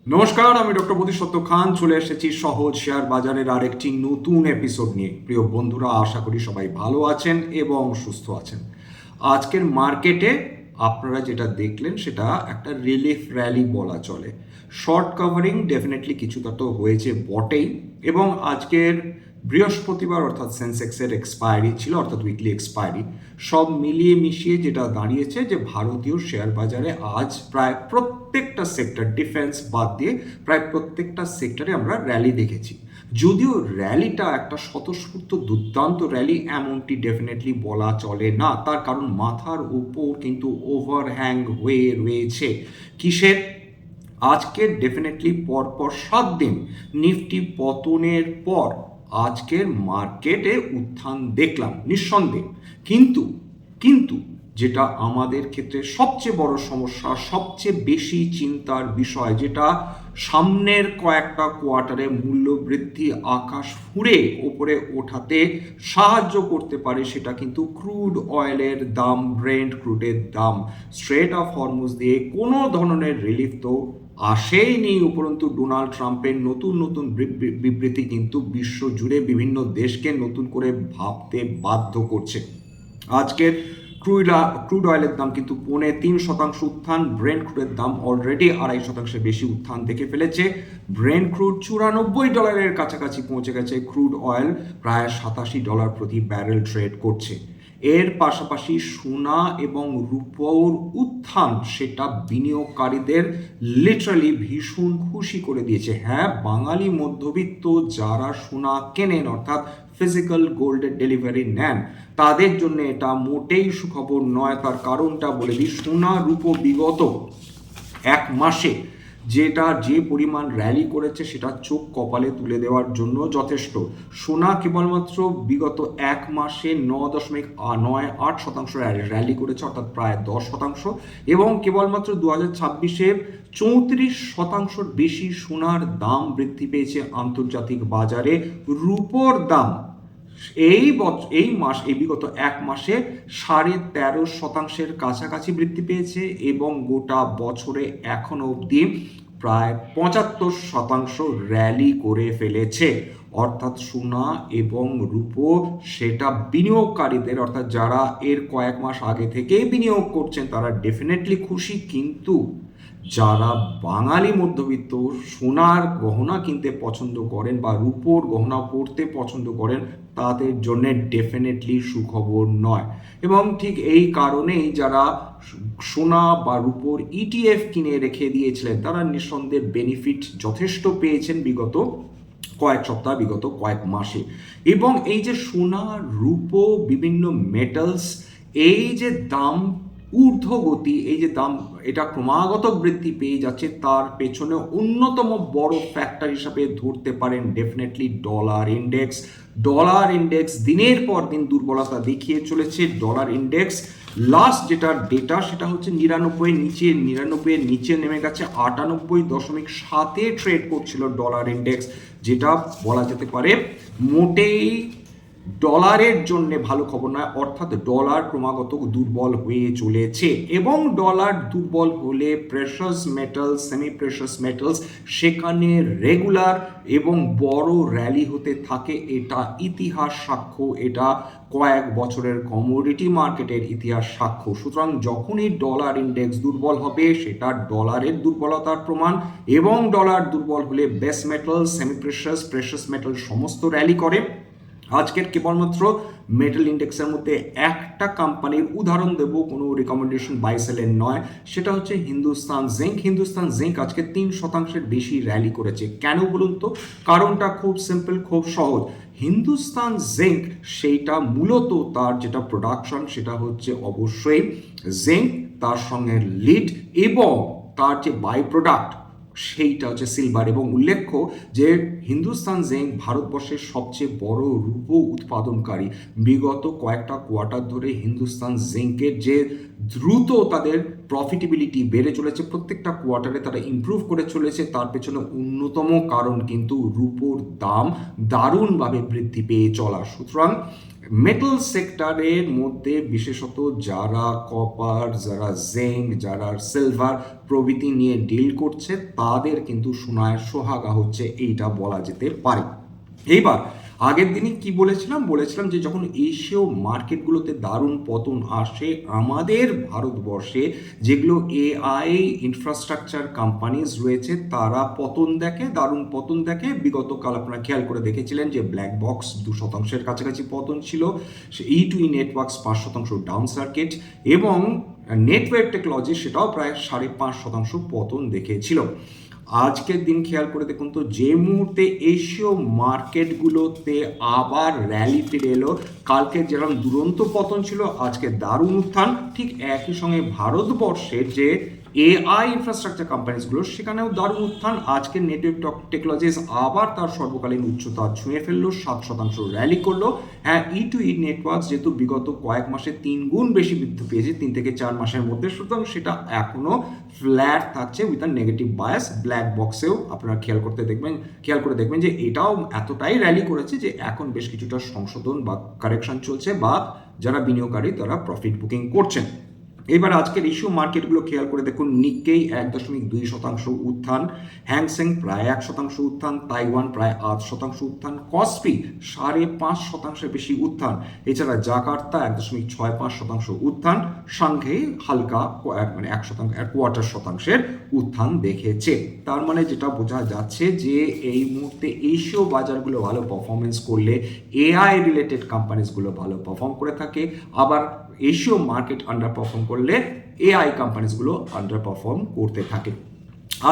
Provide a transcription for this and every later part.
নমস্কার, আমি ডক্টর প্রদীপ খান চলে এসেছি সহজ শেয়ার বাজারের আরেকটি নতুন এপিসোড নিয়ে। প্রিয় বন্ধুরা, আশা করি সবাই ভালো আছেন এবং সুস্থ আছেন। আজকের মার্কেটে আপনারা যেটা দেখলেন সেটা একটা রিলিফ র্যালি বলা চলে। শর্ট কভারিং ডেফিনেটলি কিছুটা তো হয়েছে বটেই, এবং আজকের বৃহস্পতিবার অর্থাৎ সেন্সেক্সের এক্সপায়ারি ছিল, অর্থাৎ উইকলি এক্সপায়ারি। সব মিলিয়ে মিশিয়ে যেটা দাঁড়িয়েছে যে ভারতীয় শেয়ার বাজারে আজ প্রায় প্রত্যেকটা সেক্টর, ডিফেন্স বাদ দিয়ে প্রায় প্রত্যেকটা সেক্টরে আমরা র্যালি দেখেছি। যদিও র্যালিটা একটা স্বতঃস্ফূর্ত দুর্দান্ত র্যালি এমনটি ডেফিনেটলি বলা চলে না, তার কারণ মাথার উপর কিন্তু ওভারহ্যাং হয়ে রয়েছে কিসের? আজকের ডেফিনেটলি পরপর 7 দিন নিফটি পতনের পর আজকের মার্কেটে উত্থান দেখলাম নিঃসন্দেহে। কিন্তু কিন্তু যেটা আমাদের ক্ষেত্রে সবচেয়ে বড় সমস্যা, সবচেয়ে বেশি চিন্তার বিষয়, যেটা সামনের কয়েকটা কোয়ার্টারে মূল্যবৃদ্ধি আকাশ ফুঁড়ে ওপরে ওঠাতে সাহায্য করতে পারে, সেটা কিন্তু ক্রুড অয়েলের দাম, ব্রেন্ট ক্রুডের দাম। স্ট্রেট অফ হরমুজ দিয়ে কোনো ধরনের রিলিফ তো আসেইনি, উপরন্তু ডোনাল্ড ট্রাম্পের নতুন নতুন বিবৃতি কিন্তু বিশ্ব জুড়ে বিভিন্ন দেশকে নতুন করে ভাবতে বাধ্য করছে। আজকের ক্রুড অয়েলের দাম কিন্তু 3.25% উত্থান, ব্রেন্ট ক্রুডের দাম অলরেডি 2.5% বেশি উত্থান দেখে ফেলেছে। ব্রেন্ট ক্রুড $94 কাছাকাছি পৌঁছে গেছে, ক্রুড অয়েল প্রায় $87 প্রতি ব্যারেল ট্রেড করছে। এর পাশাপাশি সোনা এবং রূপোর উত্থান সেটা বিনিয়োগকারীদের লিটারালি ভীষণ খুশি করে দিয়েছে। হ্যাঁ, বাঙালি মধ্যবিত্ত যারা সোনা কেনেন, অর্থাৎ ফিজিক্যাল গোল্ডের ডেলিভারি নেন, তাদের জন্য এটা মোটেই সুখবর নয়। তার কারণটা বলে দিই, সোনা রূপো বিগত 1 মাসে যে পরিমাণ র্যালি করেছে সেটা চোখ কপালে তুলে দেওয়ার জন্য যথেষ্ট। সোনা কেবলমাত্র বিগত 1 মাসে 9.98% র্যালি করেছে, অর্থাৎ প্রায় 10%, এবং কেবলমাত্র 2026-এ 34% বেশি সোনার দাম বৃদ্ধি পেয়েছে আন্তর্জাতিক বাজারে। রূপোর দাম এই বিগত 1 মাসে 13.5% কাছাকাছি বৃদ্ধি পেয়েছে, এবং গোটা বছরে এখনো অবধি প্রায় 75% র্যালি করে ফেলেছে। অর্থাৎ সোনা এবং রূপো সেটা বিনিয়োগকারীদের, অর্থাৎ যারা এর কয়েক মাস আগে থেকেই বিনিয়োগ করছেন তারা ডেফিনেটলি খুশি, কিন্তু যারা বাঙালি মধ্যবিত্ত সোনার গহনা কিনতে পছন্দ করেন বা রূপোর গহনা পরতে পছন্দ করেন, তাদের জন্য ডেফিনেটলি সুখবর নয়। এবং ঠিক এই কারণেই যারা সোনা বা রূপোর ইটিএফ কিনে রেখে দিয়েছিলেন তারা নিঃসন্দেহে বেনিফিট যথেষ্ট পেয়েছেন বিগত কয়েক সপ্তাহ, বিগত কয়েক মাসে। এবং এই যে সোনা, রূপো, বিভিন্ন মেটালস, এই যে দাম ঊর্ধ্বগতি, এই যে দাম এটা ক্রমাগত বৃদ্ধি পেয়ে যাচ্ছে, তার পেছনে অন্যতম বড় ফ্যাক্টর হিসাবে ধরতে পারেন ডেফিনেটলি ডলার ইন্ডেক্স দিনের পর দিন দুর্বলতা দেখিয়ে চলেছে। ডলার ইন্ডেক্স লাস্ট যেটা ডেটা সেটা হচ্ছে 99 এর নিচে নেমে গেছে, 98.7-এ ট্রেড করছিল ডলার ইন্ডেক্স, যেটা বলা যেতে পারে মোটেই ডলারের জন্য ভালো খবর নয়। অর্থাৎ ডলার ক্রমাগত দুর্বল হয়ে চলেছে, এবং ডলার দুর্বল হলে precious metals, semi precious metals সেখানে রেগুলার এবং বড় র্যালি হতে থাকে। এটা ইতিহাস সাক্ষ্য, এটা কয়েক বছরের কমোডিটি মার্কেটের ইতিহাস সাক্ষ্য। সুতরাং যখনই ডলার ইন্ডেক্স দুর্বল হবে সেটা ডলারের দুর্বলতার প্রমাণ, এবং ডলার দুর্বল হলে base metal, semi precious metal সমস্ত র্যালি করে। আজকের কেবলমাত্র মেটাল ইন্ডেক্সের মধ্যে একটা কোম্পানির উদাহরণ দেব, কোনো রিকমেন্ডেশন বাই সেলের নয়, সেটা হচ্ছে হিন্দুস্তান জিঙ্ক আজকে 3% বেশি র্যালি করেছে। কেন বলুন তো? কারণটা খুব সিম্পল, খুব সহজ। হিন্দুস্তান জিঙ্ক সেইটা মূলত তার যেটা প্রোডাকশন সেটা হচ্ছে অবশ্যই জিঙ্ক, তার সঙ্গে লিড, এবং তার যে বাই প্রোডাক্ট সেইটা হচ্ছে সিলভার। এবং উল্লেখ্য যে হিন্দুস্তান জিঙ্ক ভারতবর্ষের সবচেয়ে বড় রূপো উৎপাদনকারী। বিগত কয়েকটা কোয়ার্টার ধরে হিন্দুস্তান জিঙ্কের যে দ্রুত তাদের প্রফিটেবিলিটি বেড়ে চলেছে, প্রত্যেকটা কোয়ার্টারে তারা ইমপ্রুভ করে চলেছে, তার পেছনে অন্যতম কারণ কিন্তু রূপোর দাম দারুণভাবে বৃদ্ধি পেয়ে চলা। সুতরাং মেটাল সেক্টরের মধ্যে বিশেষত যারা কপার, যারা জিঙ্ক, যারা সিলভার প্রভৃতি নিয়ে ডিল করছে তাদের কিন্তু সোনায় সোহাগা হচ্ছে, এইটা বলা যেতে পারে। এইবার আগের দিনই কি বলেছিলাম যে যখন এশীয় মার্কেটগুলোতে দারুণ পতন আসে, আমাদের ভারতবর্ষে যেগুলো এআই ইনফ্রাস্ট্রাকচার কোম্পানিজ রয়েছে তারা দারুণ পতন দেখে। বিগত কাল আপনারা খেয়াল করে দেখেছিলেন যে ব্ল্যাক বক্স 2% কাছাকাছি পতন ছিল, E2E নেটওয়ার্কস 5% ডাউন সার্কিট, এবং নেটওয়ার্ক টেকনোলজি সেটাও প্রায় 5.5% পতন দেখেছিল। আজকের দিন খেয়াল করে দেখুন তো, যে মুহূর্তে এশীয় মার্কেটগুলোতে আবার র্যালি ফিরে এলো, কালকে যেরকম দুরন্ত পতন ছিল আজকে দারুণ উত্থান। ঠিক একই সঙ্গে ভারতবর্ষের যে এআই ইনফ্রাস্ট্রাকচার কোম্পানিজগুলো সেখানেও দারুণ উত্থান। আজকে নেটওয়ার্ক টেকনোলজিস আবার তার সর্বকালীন উচ্চতা ছুঁয়ে ফেললো, 7% র্যালি করলো। হ্যাঁ, E2E নেটওয়ার্ক যেহেতু বিগত কয়েক মাসে 3 গুণ বেশি বৃদ্ধি পেয়েছে 3 থেকে 4 মাসের মধ্যে, সুতরাং সেটা এখনো ফ্ল্যাট থাকছে with a negative bias. Black বক্সেও আপনারা খেয়াল করে দেখবেন যে এটাও এতটাই র্যালি করেছে যে এখন বেশ কিছুটা সংশোধন বা কারেকশন চলছে, বা যারা বিনিয়োগকারী তারা প্রফিট বুকিং করছেন। এবার আজকের ইস্যু মার্কেটগুলো খেয়াল করে দেখুন, নিক্কেই 1.2% উত্থান, হ্যাংসেং প্রায় 1% উত্থান, তাইওয়ান প্রায় 8% উত্থান, কসপি 5.5% বেশি উত্থান, এছাড়া জাকার্তা 1.65% উত্থান, সাংঘাই হালকা 1.25% উত্থান দেখেছে। তার মানে যেটা বোঝা যাচ্ছে যে এই মুহূর্তে এশীয় বাজারগুলো ভালো পারফরমেন্স করলে এআই রিলেটেড কোম্পানিজগুলো ভালো পারফর্ম করে থাকে, আবার এশীয় মার্কেট আন্ডার পারফর্ম করলে এআই কোম্পানিজগুলো আন্ডার পারফর্ম করতে থাকে।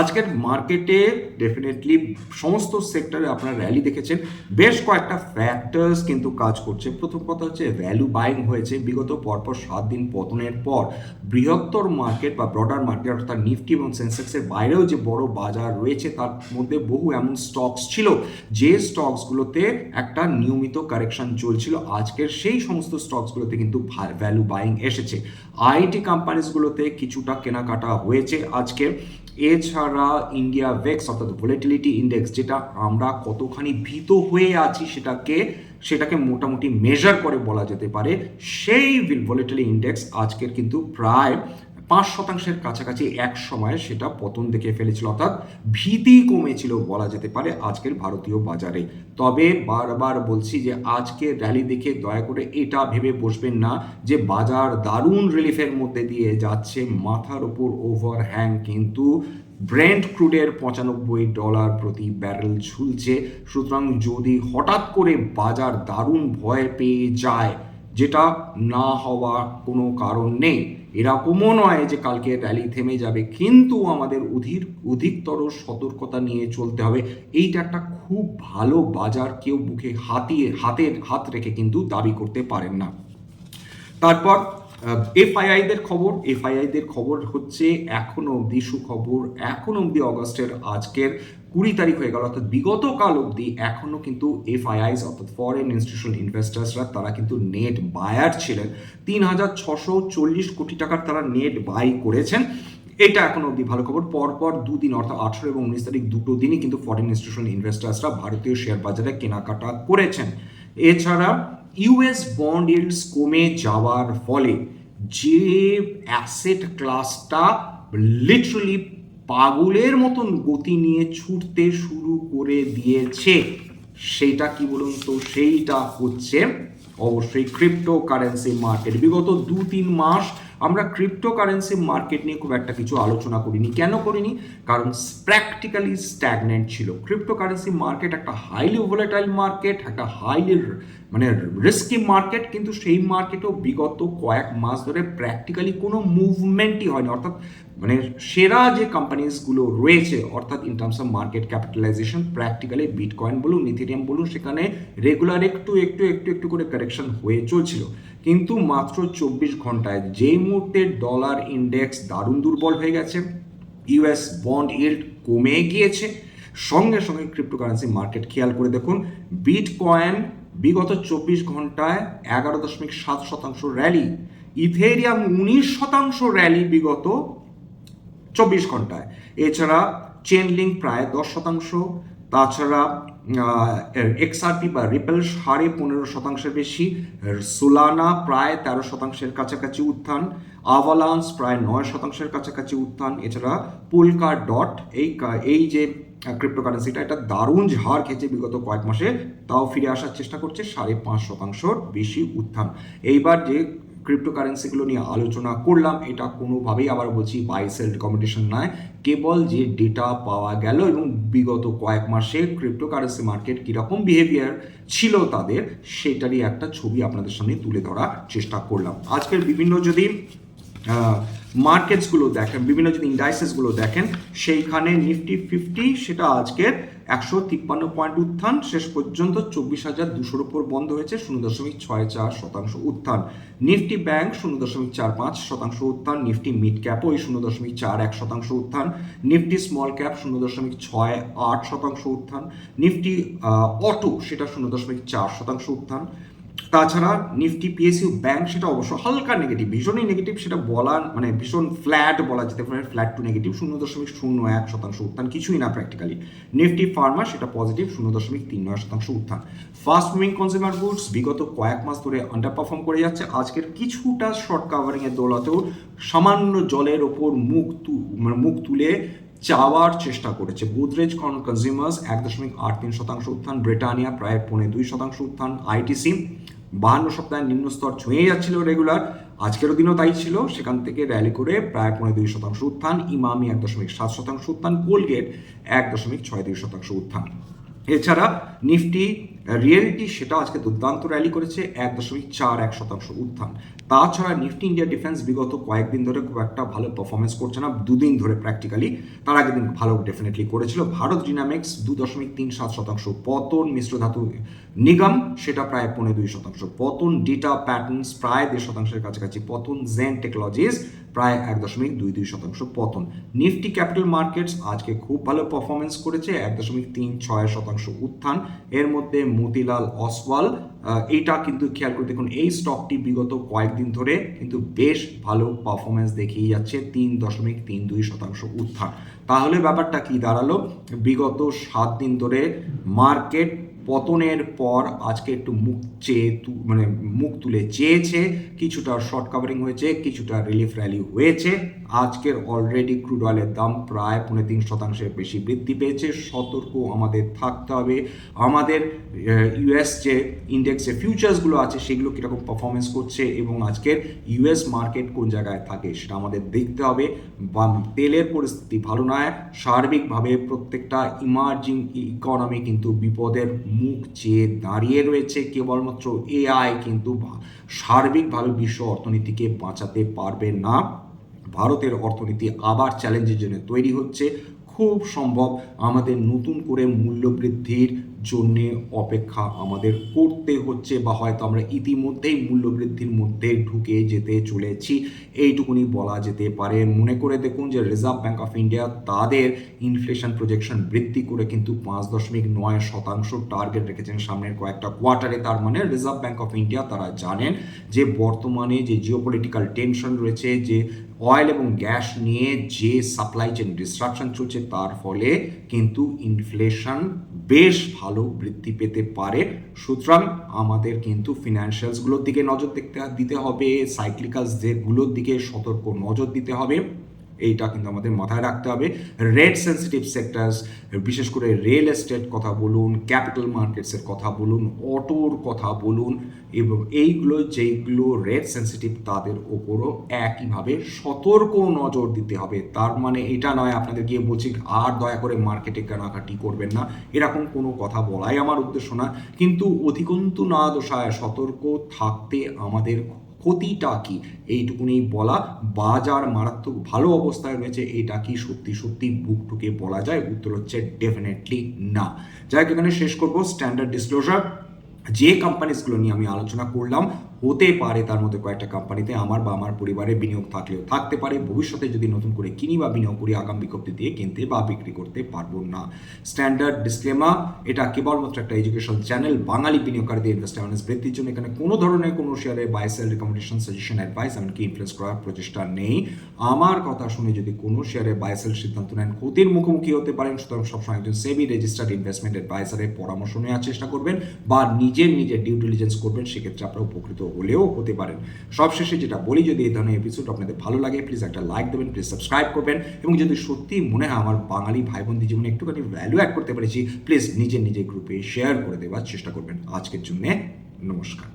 আজকের মার্কেটে ডেফিনেটলি সমস্ত সেক্টরে আপনারা র্যালি দেখেছেন। বেশ কয়েকটা ফ্যাক্টরস কিন্তু কাজ করছে। প্রথম কথা হচ্ছে ভ্যালু বাইং হয়েছে বিগত পরপর 7 দিন পতনের পর। বৃহত্তর মার্কেট বা ব্রডার মার্কেট অর্থাৎ নিফটি এবং সেন্সেক্সের বাইরেও যে বড় বাজার রয়েছে তার মধ্যে বহু এমন স্টকস ছিল যে স্টকসগুলোতে একটা নিয়মিত কারেকশন চলছিল। আজকের সেই সমস্ত স্টকসগুলোতে কিন্তু ভ্যালু বাইং এসেছে। আইটি কোম্পানিজগুলোতে কিছুটা কেনাকাটা হয়েছে আজকে। এছাড়া ইন্ডিয়া ভেক্স অর্থাৎ ভোলেটিলিটি ইন্ডেক্স, যেটা আমরা কতখানি ভীত হয়ে আছি সেটাকে মোটামুটি মেজার করে বলা যেতে পারে, সেই ভোলেটিলিটি ইন্ডেক্স আজকের কিন্তু প্রায় 5% কাছাকাছি এক সময় সেটা পতন দেখে ফেলেছিল, অর্থাৎ ভীতি কমেছিল বলা যেতে পারে আজকের ভারতীয় বাজারে। তবে বারবার বলছি যে আজকে র্যালি দেখে দয়া করে এটা ভেবে বসবেন না যে বাজার দারুণ রিলিফের মধ্যে দিয়ে যাচ্ছে, মাথার উপর ওভারহ্যাং কিন্তু ব্রেন্ট ক্রুডের $95 প্রতি ব্যারেল ঝুলছে। সুতরাং যদি হঠাৎ করে বাজার দারুণ ভয় পেয়ে যায়, যেটা না হওয়া কোনো কারণ নেই, এরকমও নয় যে কালকে র্যালি থেমে যাবে, কিন্তু আমাদের অধিকতর সতর্কতা নিয়ে চলতে হবে। এইটা একটা খুব ভালো বাজার কেউ বুকে হাত রেখে কিন্তু দাবি করতে পারেন না। তারপর এফআইআইদের খবর হচ্ছে এখনো অবধি সুখবর, এখনো অবধি অগস্টের আজকের 20 তারিখ হয়ে গেল, অর্থাৎ বিগত কাল অবধি এখনো কিন্তু এফআইআইস অর্থাৎ ফরেন ইনস্টিটিউশনাল ইনভেস্টার্সরা তারা কিন্তু নেট বায়ার ছিলেন। 3,640 কোটি টাকার তারা নেট বাই করেছেন। এটা এখন অবধি ভালো খবর। পরপর দুদিন অর্থাৎ 18 এবং 19 তারিখ দুটো দিনই কিন্তু ফরেন ইনস্টিটিউশনাল ইনভেস্টার্সরা ভারতীয় শেয়ার বাজারে কেনাকাটা করেছেন। এছাড়া ইউএস বন্ড ইল্ডস কমে যাওয়ার ফলে যে অ্যাসেট ক্লাসটা লিটারালি পাগলের মতন গতি নিয়ে ছুটতে শুরু করে দিয়েছে সেইটা কি বলুন তো, সেইটা হচ্ছে অবশ্যই ক্রিপ্টোকারেন্সি মার্কেট। বিগত 2-3 মাস আমরা ক্রিপ্টোকারেন্সি মার্কেট নিয়ে খুব একটা কিছু আলোচনা করিনি। কেন করিনি? কারণ প্র্যাকটিক্যালি স্ট্যাগনেন্ট ছিল। ক্রিপ্টোকারেন্সি মার্কেট একটা হাইলি ভোলাটাইল মার্কেট, একটা হাইলি রিস্কি মার্কেট, কিন্তু সেই মার্কেটও বিগত কয়েক মাস ধরে প্র্যাকটিক্যালি কোনো মুভমেন্টই হয়নি। অর্থাৎ সেরা যে কোম্পানিজগুলো রয়েছে অর্থাৎ in terms of market capitalization, practically bitcoin বলুন, ইথেরিয়াম বলুন, সেখানে রেগুলার একটু করে কারেকশন হয়ে চলছিল। কিন্তু মাত্র 24 ঘন্টায় যেই মুহূর্তে ডলার ইন্ডেক্স দারুণ দুর্বল হয়ে গেছে, ইউএস বন্ড ইল্ড কমে গিয়েছে, সঙ্গে সঙ্গে ক্রিপ্টোকারেন্সি মার্কেট খেয়াল করে দেখুন, বিটকয়েন বিগত 24 ঘন্টায় 11.7% র্যালি, ইথেরিয়াম 19% র্যালি বিগত 24 ঘন্টায়, এছাড়া চেনলিঙ্ক প্রায় 10%, তাছাড়া এক্সআরপি বা রিপেল 15.5% বেশি, সোলানা প্রায় 13% কাছাকাছি উত্থান, আভালান্স প্রায় 9% কাছাকাছি উত্থান। এছাড়া পোলকা ডট এই যে ক্রিপ্টোকারেন্সিটা, এটা দারুণ ঝড় খেয়েছে বিগত কয়েক মাসে, তাও ফিরে আসার চেষ্টা করছে 5.5% বেশি উত্থান। এইবার যে ক্রিপ্টোকারেন্সিগুলো নিয়ে আলোচনা করলাম, এটা কোনোভাবেই আবার বলছি বাই সেল রিকমেন্ডেশন নয়, কেবল যে ডেটা পাওয়া গেল এবং বিগত কয়েক মাসে ক্রিপ্টোকারেন্সি মার্কেট কীরকম বিহেভিয়ার ছিল তাদের, সেটারই একটা ছবি আপনাদের সামনে তুলে ধরার চেষ্টা করলাম। আজকের বিভিন্ন যদি মার্কেটসগুলো দেখেন, বিভিন্ন যদি ইন্ডাইসেসগুলো দেখেন, সেইখানে নিফটি 50 সেটা আজকের 153 পয়েন্ট উত্থান, শেষ পর্যন্ত 24,200 উপর বন্ধ হয়েছে, 0.64% উত্থান। নিফটি ব্যাংক 0.45% উত্থান, নিফটি মিড ক্যাপও ওই 0.41% উত্থান, নিফটি স্মল ক্যাপ 0.68% উত্থান, নিফটি অটো সেটা 0.4% উত্থান। তাছাড়া নিফটি পিএসইউ ব্যাংক সেটা অবশ্য হালকা নেগেটিভ, ভীষণই নেগেটিভ সেটা বলা মানে ভীষণ ফ্ল্যাট বলা যেতে পারে, ফ্ল্যাট টু নেগেটিভ, 0.01% উত্থান, কিছুই না প্র্যাকটিক্যালি। নিফটি ফার্মা সেটা পজিটিভ, 0.39% উত্থান। ফাস্ট মুভিং কনজিউমার গুডস বিগত কয়েক মাস ধরে আন্ডার পারফর্ম করে যাচ্ছে, আজকের কিছুটা শর্ট কাভারিং এর দৌলতেও সামান্য জলের ওপর মুখ তুলে চাওয়ার চেষ্টা করেছে। গোদরেজ কনজিউমার্স 1.83% উত্থান, ব্রিটানিয়া প্রায় 2.5% উত্থান, আইটিসি 52 সপ্তাহের নিম্ন স্তর ছুঁয়ে যাচ্ছিল রেগুলার, আজকেরও দিনও তাই ছিল, সেখান থেকে র্যালি করে প্রায় 2.5% উত্থান, ইমামি 1.7% উত্থান, কোলগেট 1.62% উত্থান। এছাড়া নিফটি রিয়েলিটি সেটা আজকে দুর্দান্ত র্যালি করেছে, 1.41% উত্থান। তাছাড়া নিফটি ইন্ডিয়া ডিফেন্স বিগত কয়েকদিন ধরে খুব একটা ভালো পারফরমেন্স করছে না, দুদিন ধরে প্র্যাকটিক্যালি, তার আগের দিন ভালো ডেফিনেটলি করেছিল। ভারত ডিনামিক্স 2.37% পতন, মিশ্র ধাতু নিগম সেটা প্রায় 2.5% পতন, ডেটা প্যাটার্নস প্রায় 1.5% কাছাকাছি পতন, জেন টেকনোলজিস প্রায় 1.22% পতন। নিফটি ক্যাপিটাল মার্কেটস আজকে খুব ভালো পারফরমেন্স করেছে, 1.36% উত্থান। এর মধ্যে মতিলাল অসওয়াল, এইটা কিন্তু খেয়াল করে দেখুন, এই স্টকটি বিগত কয়েকদিন ধরে কিন্তু বেশ ভালো পারফরমেন্স দেখিয়ে যাচ্ছে, 3.32% উত্থান। তাহলে ব্যাপারটা কি দাঁড়ালো, বিগত 7 দিন ধরে মার্কেট পতনের পর আজকে একটু মুখ তুলে চেয়েছে, কিছুটা শর্ট কাভারিং হয়েছে, কিছুটা রিলিফ র্যালি হয়েছে। আজকের অলরেডি ক্রুড অয়েলের দাম প্রায় 3.5% বেশি বৃদ্ধি পেয়েছে। সতর্ক আমাদের থাকতে হবে, আমাদের ইউএস যে ইন্ডেক্স যে ফিউচার্সগুলো আছে সেগুলো কীরকম পারফরমেন্স করছে এবং আজকের ইউএস মার্কেট কোন জায়গায় থাকে সেটা আমাদের দেখতে হবে। বা তেলের পরিস্থিতি ভালো নয়, সার্বিকভাবে প্রত্যেকটা ইমার্জিং ইকোনমি কিন্তু বিপদের মুখ চেয়ে দাঁড়িয়ে রয়েছে, কেবলমাত্র এআই কিন্তু সার্বিকভাবে বিশ্ব অর্থনীতিকে বাঁচাতে পারবে না। ভারতের অর্থনীতি আবার চ্যালেঞ্জের জন্য তৈরি হচ্ছে, খুব সম্ভব আমাদের নতুন করে মূল্যবৃদ্ধির জন্য অপেক্ষা আমাদের করতে হচ্ছে, বা হয়তো আমরা ইতিমধ্যেই মূল্যবৃদ্ধির মধ্যে ঢুকে যেতে চলেছি, এইটুকুনি বলা যেতে পারে। মনে করে দেখুন যে রিজার্ভ ব্যাঙ্ক অফ ইন্ডিয়া তাদের ইনফ্লেশন প্রজেকশন বৃদ্ধি করে কিন্তু 5.9% টার্গেট রেখেছেন সামনের কয়েকটা কোয়ার্টারে। তার মানে রিজার্ভ ব্যাঙ্ক অফ ইন্ডিয়া তারা জানেন যে বর্তমানে যে জিওপলিটিক্যাল টেনশন রয়েছে, যে অয়েল এবং গ্যাস নিয়ে যে সাপ্লাই চেন ডিসরাপশন চলছে, তার ফলে কিন্তু ইনফ্লেশন বেশ ভালো বৃদ্ধি পেতে পারে। সুতরাং আমাদের কিন্তু ফিনান্সিয়ালসগুলোর দিকে নজর দিতে হবে, সাইক্লিক্যালস যেগুলোর দিকে সতর্ক নজর দিতে হবে, এইটা কিন্তু আমাদের মাথায় রাখতে হবে। রেট সেন্সিটিভ সেক্টরস, বিশেষ করে রিয়েল এস্টেট কথা বলুন, ক্যাপিটাল মার্কেটসের কথা বলুন, অটোর কথা বলুন, এবং এইগুলো যেগুলো রেট সেন্সিটিভ তাদের ওপরও একইভাবে সতর্ক নজর দিতে হবে। তার মানে এটা নয় আপনাদের গিয়ে বলছি আর দয়া করে মার্কেটে কেনাকাটি করবেন না, এরকম কোনো কথা বলাই আমার উদ্দেশ্য না, কিন্তু অধিকন্তু না দোষায় সতর্ক থাকতে আমাদের ক্ষতিটা কি এইটুকুনি বলা। বাজার মারাত্মক ভালো অবস্থায় রয়েছে, এটা কি সত্যি সত্যি বুক টুকে বলা যায়? উত্তর হচ্ছে ডেফিনেটলি না। যাই হোক, এখানে শেষ করবো। স্ট্যান্ডার্ড ডিসক্লোজার, যে কোম্পানিসগুলো নিয়ে আমি আলোচনা করলাম হতে পারে তার মধ্যে কয়েকটা কোম্পানিতে আমার বা আমার পরিবারের বিনিয়োগ থাকলেও থাকতে পারে। ভবিষ্যতে যদি নতুন করে কিনি বা বিনিয়োগ করি, আগাম বিজ্ঞপ্তি দিয়ে কিনতে বা বিক্রি করতে পারবো না। স্ট্যান্ডার্ড ডিসক্লেমার, এটা কেবলমাত্র একটা এডুকেশন চ্যানেল। বাঙালি বিনিয়োগকারীদের ইনভেস্ট অ্যাওয়ারনেস বৃদ্ধির জন্য এখানে কোনো ধরনের কোনো শেয়ারে buy sell recommendation, suggestion, advice এমনকি ইনফ্লুয়েন্স করার প্রচেষ্টা নেই। আমার কথা শুনে যদি কোনো শেয়ারে বাই সেল সিদ্ধান্ত নেন, ক্ষতির মুখোমুখি হতে পারেন। সুতরাং সবসময় একজন সেবি রেজিস্টার্ড ইনভেস্টমেন্ট অ্যাডভাইসারের পরামর্শ নেওয়ার চেষ্টা করবেন বা নিজের ডিউ ডিলিজেন্স করবেন, সেক্ষেত্রে আপনারা উপকৃত হলেও হতে পারেন। সবশেষে যেটা বলি, যদি এই ধরনের এপিসোড আপনাদের ভালো লাগে, প্লিজ একটা লাইক দেবেন, প্লিজ সাবস্ক্রাইব করবেন, এবং যদি সত্যি মনে হয় আমার বাঙালি ভাই বোনদের জীবনে একটুখানি ভ্যালু অ্যাড করতে পেরেছি, প্লিজ নিজের গ্রুপে শেয়ার করে দেওয়ার চেষ্টা করবেন। আজকের জন্য নমস্কার।